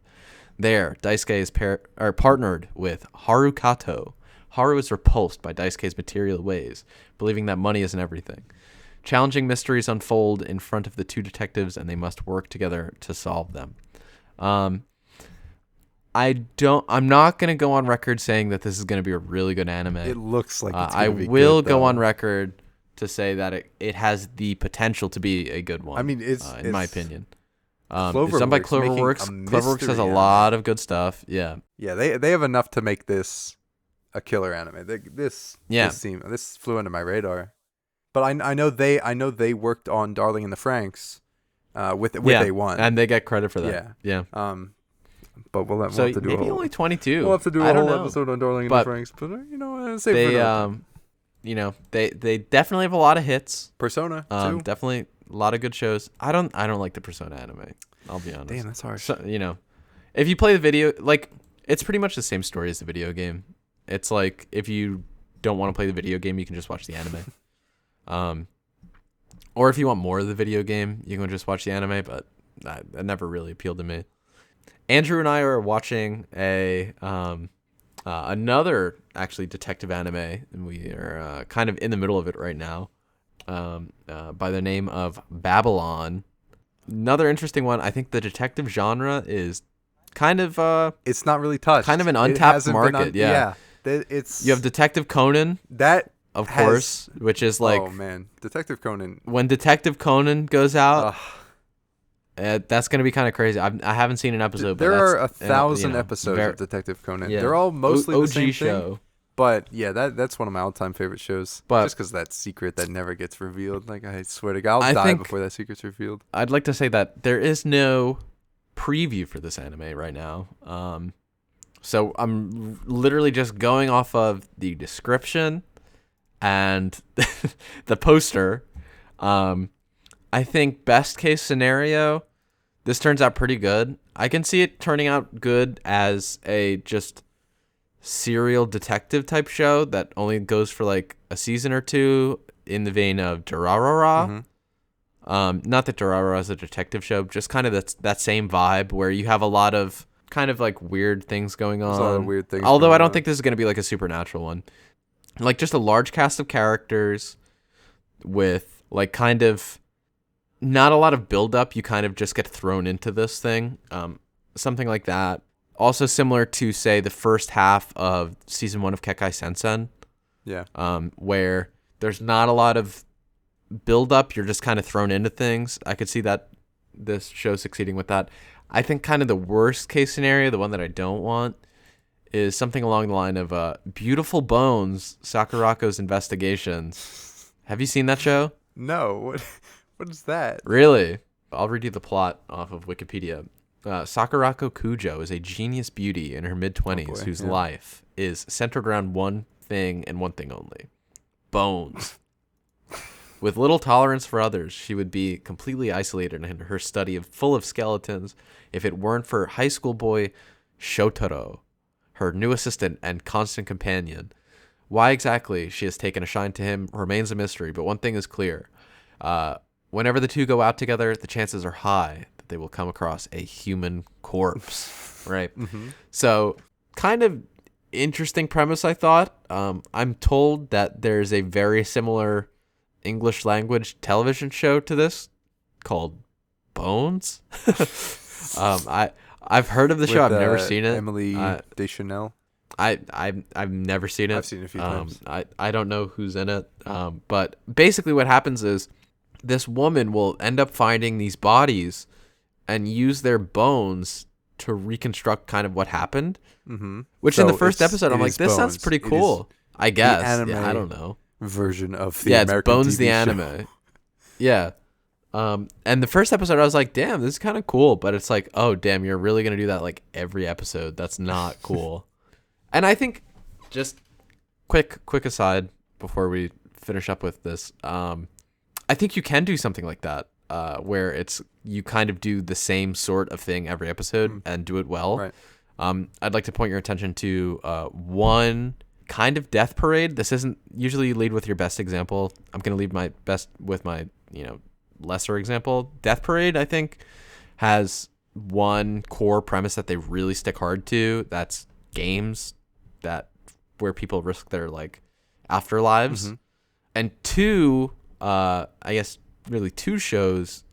There, Daisuke is partnered with Haru Kato. Haru is repulsed by Daisuke's material ways, believing that money isn't everything. Challenging mysteries unfold in front of the two detectives, and they must work together to solve them. I'm not going to go on record saying that this is going to be a really good anime. It looks like it's I going to be will good, go on record to say that it has the potential to be a good one. I mean, it's in my opinion. It's done by Cloverworks. Cloverworks has a lot of good stuff. Yeah. Yeah, they have enough to make this a killer anime. This flew under my radar. But I know they worked on Darling in the Franxx with A1. And they get credit for that. Yeah. But we'll have to do maybe only 22. We'll have to do a whole episode on Darling in the Franxx. But save it for another. They definitely have a lot of hits. Persona too. Definitely a lot of good shows. I don't like the Persona anime. I'll be honest. Damn, that's harsh. So, if you play the video, it's pretty much the same story as the video game. It's like if you don't want to play the video game, you can just watch the anime. Or if you want more of the video game, you can just watch the anime. But that never really appealed to me. Andrew and I are watching another actually detective anime, and we are kind of in the middle of it right now. By the name of Babylon. Another interesting one. I think the detective genre is kind of it's not really touched. Kind of an untapped market. You have Detective Conan. That of course, which is like, oh man, Detective Conan. When Detective Conan goes out, that's gonna be kind of crazy. I haven't seen an episode. There are 1,000 episodes of Detective Conan. Yeah. They're all mostly OG the same show. thing, But yeah, that's one of my all-time favorite shows. But just because that secret that never gets revealed. Like, I swear to God, I'll die before that secret's revealed. I'd like to say that there is no preview for this anime right now. So I'm literally just going off of the description and the poster. I think best case scenario, this turns out pretty good. I can see it turning out good as a just serial detective type show that only goes for like a season or two, in the vein of Durarara. Not that Durarara is a detective show, just kind of that same vibe where you have a lot of kind of like weird things going on. There's a lot of weird things. Although I don't think this is going to be like a supernatural one. Like just a large cast of characters with like kind of not a lot of build up. You kind of just get thrown into this thing. Something like that. Also similar to, say, the first half of season 1 of Kekai Sensen. Yeah. Where there's not a lot of build up. You're just kind of thrown into things. I could see that this show succeeding with that. I think kind of the worst case scenario, the one that I don't want, is something along the line of Beautiful Bones, Sakurako's Investigations. Have you seen that show? No. What is that? Really? I'll read you the plot off of Wikipedia. Sakurako Kujo is a genius beauty in her mid-20s whose life is centered around one thing and one thing only: bones. With little tolerance for others, she would be completely isolated in her study full of skeletons if it weren't for high school boy Shotaro, her new assistant and constant companion. Why exactly she has taken a shine to him remains a mystery, but one thing is clear. Whenever the two go out together, the chances are high that they will come across a human corpse, right? So, kind of interesting premise, I thought. I'm told that there's a very similar English language television show to this called Bones. I've heard of the show. I've never seen it. Emily Deschanel. I've never seen it. I've seen it a few times. I don't know who's in it. But basically what happens is this woman will end up finding these bodies and use their bones to reconstruct kind of what happened. Which so in the first episode, I'm like, this sounds pretty cool. I guess. Yeah, I don't know. Version of the American it's Bones TV the show. anime. Yeah. And the first episode, I was like, damn, this is kind of cool. But it's like, oh, damn, you're really going to do that like every episode. That's not cool. And I think, just quick aside before we finish up with this, I think you can do something like that, where it's you kind of do the same sort of thing every episode and do it well. Right. I'd like to point your attention to one kind of death parade. This isn't usually you lead with your best example. I'm going to leave my best with my lesser example. Death Parade, I think, has one core premise that they really stick hard to. That's games where people risk their like afterlives. And two, I guess really two shows,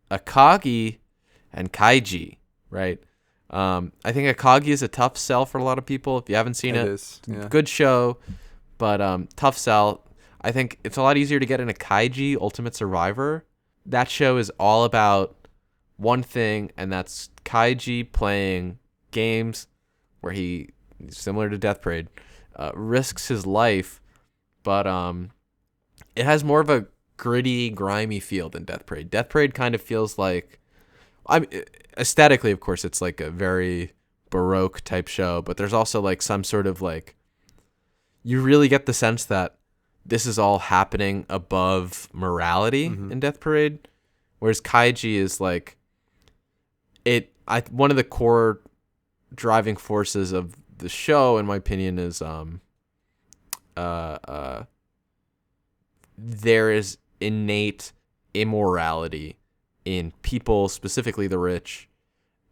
Akagi and Kaiji, right? I think Akagi is a tough sell for a lot of people. If you haven't seen it, is, yeah. Good show, but tough sell. I think it's a lot easier to get into Kaiji, Ultimate Survivor. That show is all about one thing, and that's Kaiji playing games where he, similar to Death Parade, risks his life, but it has more of a gritty, grimy feel than Death Parade. Death Parade kind of feels like, aesthetically, of course, it's like a very Baroque type show, but there's also like some sort of like, you really get the sense that this is all happening above morality in Death Parade, whereas Kaiji is like, one of the core driving forces of the show, in my opinion, is there is innate immorality in people, specifically the rich,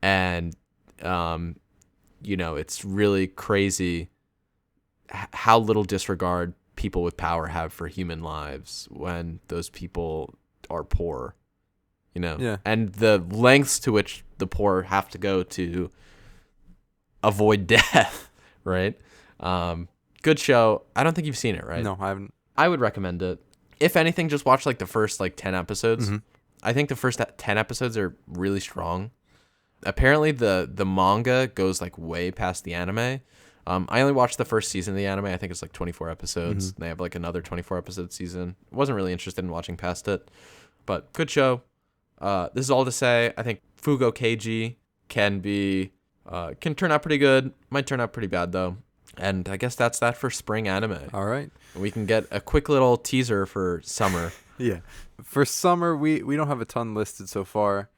and it's really crazy how little disregard people with power have for human lives when those people are poor, and the lengths to which the poor have to go to avoid death, right? Good show. I don't think you've seen it, right? No, I haven't. I would recommend it. If anything, just watch like the first 10 episodes. I think the first 10 episodes are really strong. Apparently the manga goes like way past the anime. I only watched the first season of the anime. I think it's like 24 episodes. They have like another 24 episode season. Wasn't really interested in watching past it, but good show. This is all to say, I think Fugo Keiji can turn out pretty good. Might turn out pretty bad though. And I guess that's that for spring anime. All right. We can get a quick little teaser for summer. Yeah. For summer, we don't have a ton listed so far,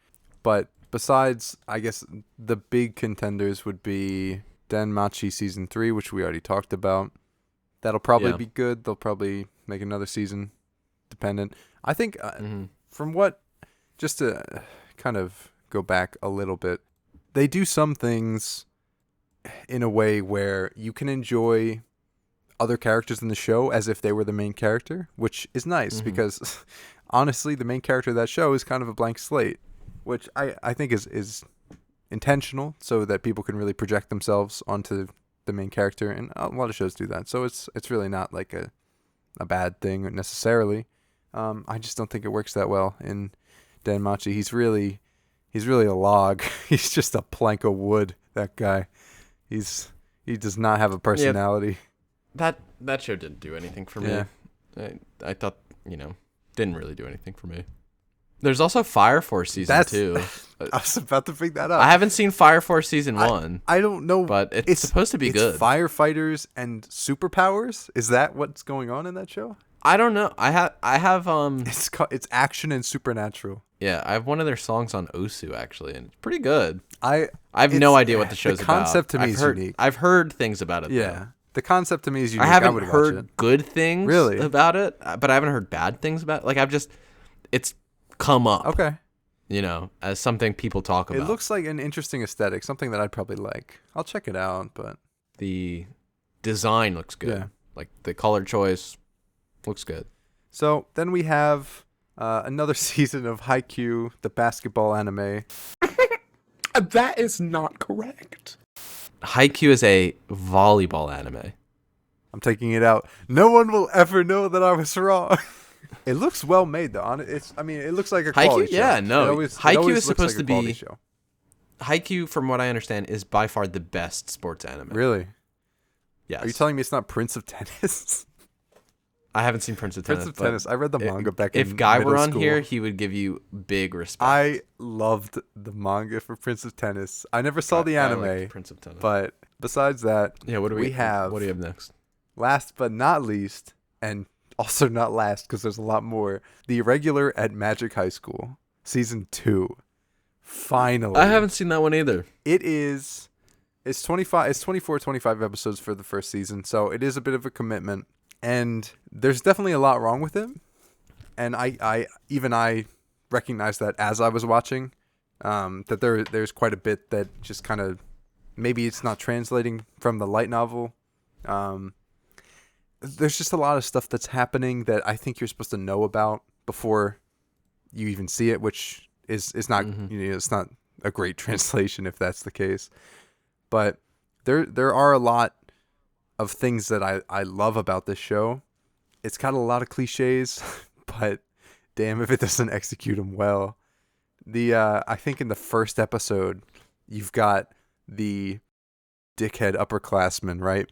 but besides, I guess the big contenders would be Denmachi Season 3, which we already talked about. That'll probably be good. They'll probably make another season dependent. I think from what, just to kind of go back a little bit, they do some things in a way where you can enjoy other characters in the show as if they were the main character, which is nice because honestly, the main character of that show is kind of a blank slate, which I think is intentional so that people can really project themselves onto the main character, and a lot of shows do that. So it's really not like a bad thing necessarily. I just don't think it works that well in Denmachi. He's really a log. He's just a plank of wood, that guy. He does not have a personality. Yeah, that show didn't do anything for me. Yeah. I thought, didn't really do anything for me. There's also Fire Force Season 2. I was about to pick that up. I haven't seen Fire Force Season 1. I don't know. But it's supposed to be good. Firefighters and superpowers? Is that what's going on in that show? I don't know. I have It's action and supernatural. Yeah, I have one of their songs on Osu actually, and it's pretty good. I have no idea what the show's about. The concept to me is unique. I've heard things about it. Yeah, the concept to me is unique. I haven't heard good things about it, but I haven't heard bad things about it. Like it's come up. Okay. As something people talk about. It looks like an interesting aesthetic, something that I'd probably like. I'll check it out, but the design looks good. Yeah. Like the color choice looks good. So then we have another season of Haikyuu, the basketball anime. That is not correct. Haikyuu is a volleyball anime. I'm taking it out. No one will ever know that I was wrong. It looks well made though. It looks like a quality show. Yeah, no. Haikyuu is supposed to be. Show. Haikyuu, from what I understand, is by far the best sports anime. Really? Yes. Are you telling me it's not Prince of Tennis? I haven't seen Prince of Tennis. Prince of Tennis. I read the manga back in If Guy were on school. here, he would give you big respect. I loved the manga for Prince of Tennis. I never saw the anime. I liked Prince of Tennis. But besides that, what do we have? What do you have next? Last but not least, and also not last because there's a lot more, the Irregular at Magic High School, Season 2. Finally. I haven't seen that one either. It's 24, 25 episodes for the first season, so it is a bit of a commitment. And there's definitely a lot wrong with it. And I recognized that as I was watching, that there's quite a bit that just kind of, maybe it's not translating from the light novel. There's just a lot of stuff that's happening that I think you're supposed to know about before you even see it, which is not, it's not a great translation if that's the case. But there are a lot of things that I love about this show. It's got a lot of cliches, but damn if it doesn't execute them well. I think in the first episode, you've got the dickhead upperclassman, right?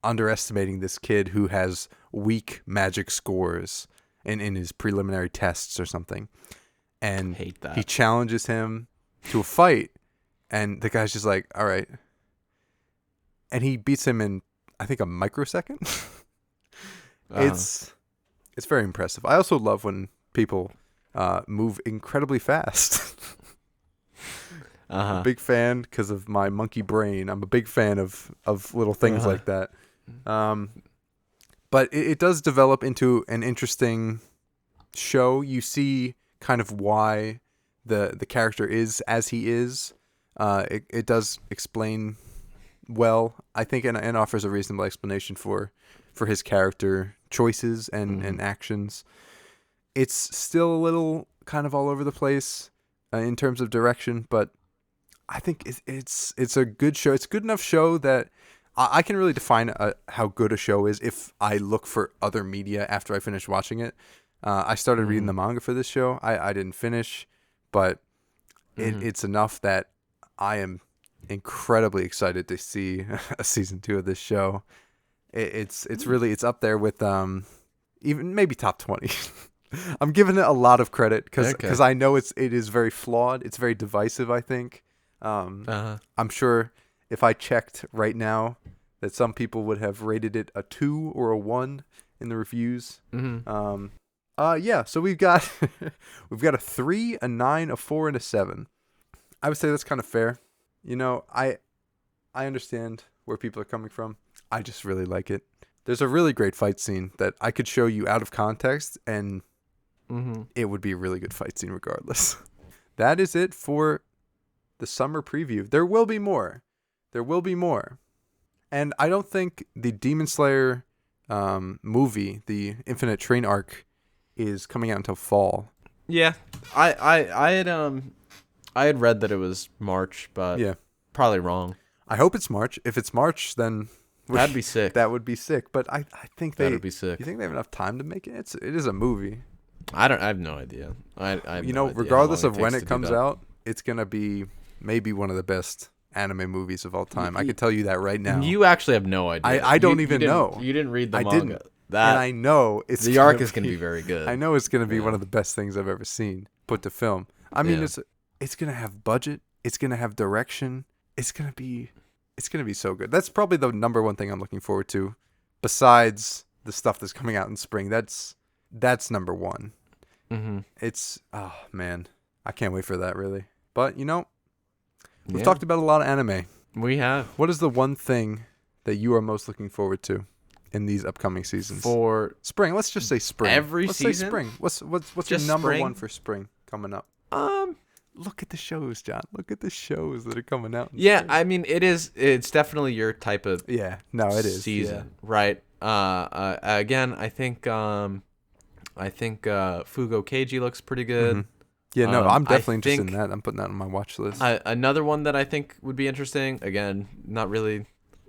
Underestimating this kid who has weak magic scores in his preliminary tests or something. And hate that. He challenges him to a fight, and the guy's just like, all right. And he beats him in, I think, a microsecond. It's very impressive. I also love when people move incredibly fast. I'm a big fan because of my monkey brain. I'm a big fan of little things like that. But it does develop into an interesting show. You see kind of why the character is as he is. It does explain well, I think, and offers a reasonable explanation for his character choices and actions. It's still a little kind of all over the place in terms of direction, but I think it's a good show. It's a good enough show that I can really define how good a show is if I look for other media after I finish watching it. I started reading the manga for this show. I didn't finish, but it's enough that I am incredibly excited to see a season 2 of this show. It's up there with even maybe top 20. I'm giving it a lot of credit because I know it is very flawed. It's very divisive, I think. I'm sure if I checked right now that some people would have rated it a 2 or a 1 in the reviews. Yeah, so we've got a 3, a 9, a 4, and a 7. I would say that's kind of fair. I understand where people are coming from. I just really like it. There's a really great fight scene that I could show you out of context, and it would be a really good fight scene regardless. That is it for the summer preview. There will be more. And I don't think the Demon Slayer movie, the Infinite Train arc, is coming out until fall. Yeah, I had read that it was March, but probably wrong. I hope it's March. If it's March, then that'd be sick. That would be sick. But I think that would be sick. You think they have enough time to make it? It is a movie. I have no idea. I have no idea regardless of when it comes out, it's gonna be maybe one of the best anime movies of all time. I can tell you that right now. You actually have no idea. I don't even know. You didn't read the manga. I didn't. And I know the arc is going to be very good. I know it's going to be one of the best things I've ever seen put to film. I mean, it's going to have budget. It's going to have direction. It's going to be so good. That's probably the number one thing I'm looking forward to, besides the stuff that's coming out in spring. That's number one. It's man, I can't wait for that really. But we've talked about a lot of anime. We have. What is the one thing that you are most looking forward to in these upcoming seasons? For spring, let's just say spring. Let's say spring. What's your number spring? one for spring coming up? Look at the shows, John. Look at the shows that are coming out. Yeah, spring. I mean, it's definitely your type of it is season, right? Again, I think Fugo Keiji looks pretty good. Yeah, no, I'm definitely interested in that. I'm putting that on my watch list. Another one that I think would be interesting. Again, not really,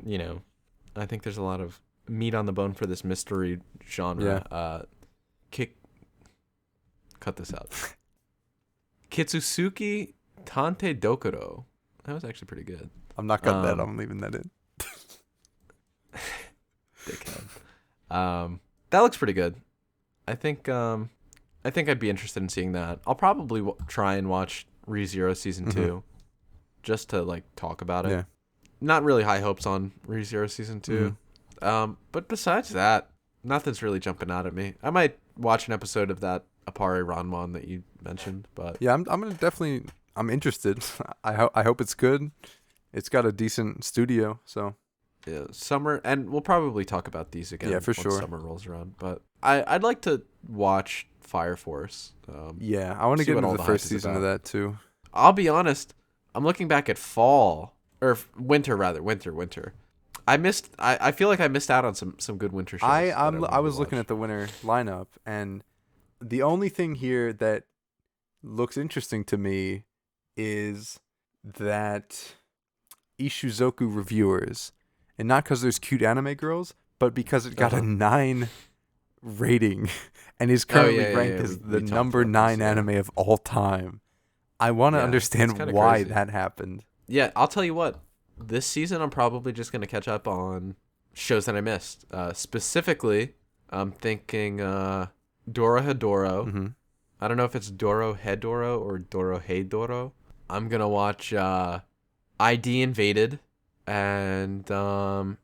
I think there's a lot of meat on the bone for this mystery genre. Cut this out. Kitsusuki Tante Dokuro. That was actually pretty good. I'm not cutting that. I'm leaving that in. Dickhead. That looks pretty good. I think I'd be interested in seeing that. I'll probably try and watch ReZero season 2, just to talk about it. Yeah. Not really high hopes on ReZero season 2. But besides that, nothing's really jumping out at me. I might watch an episode of that Appare Ranman that you mentioned, but yeah, I'm interested. I hope it's good. It's got a decent studio, so yeah, summer, and we'll probably talk about these again. Yeah, for once sure. Summer rolls around, but I'd like to watch Fire Force. I want to get into the first season of that too. I'll be honest. I'm looking back at fall or winter rather. Winter. I feel like I missed out on some good winter shows. I was looking at the winter lineup, and the only thing here that looks interesting to me is that Ishuzoku reviewers, and not because there's cute anime girls, but because it got a 9 rating and is currently ranked as the number 9 anime of all time. I want to understand why that happened. Yeah, I'll tell you what. This season, I'm probably just going to catch up on shows that I missed. Specifically, I'm thinking Dorohedoro. I don't know if it's Dorohedoro or Dorohedoro. I'm going to watch ID Invaded. And I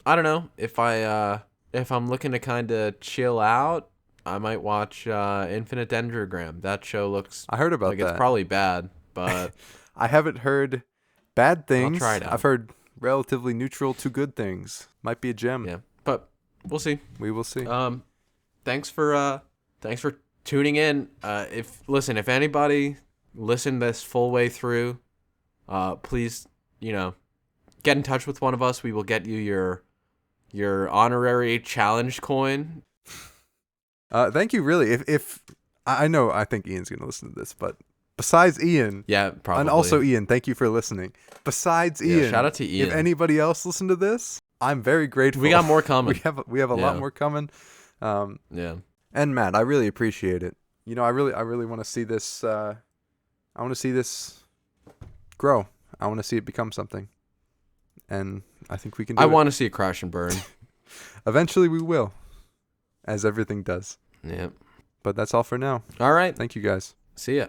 don't know. If I'm looking to kind of chill out, I might watch Infinite Dendrogram. That show looks... I heard about that. It's probably bad, but... I haven't heard bad things. I'll try it out. I've heard relatively neutral to good things. Might be a gem. Yeah, but we'll see. We will see. Thanks for tuning in. If anybody listened this full way through, please, get in touch with one of us. We will get you your honorary challenge coin. Thank you, really. If I think Ian's gonna listen to this, but besides Ian, yeah, probably, and also Ian, thank you for listening. Besides Ian, shout out to Ian. If anybody else listened to this, I'm very grateful. We got more coming. we have a lot more coming. Yeah. And Matt, I really appreciate it. I really want to see this. I want to see this grow. I want to see it become something. And I think we can do I it. want to see it crash and burn. Eventually we will, as everything does. Yep. But that's all for now. All right. Thank you guys. See ya.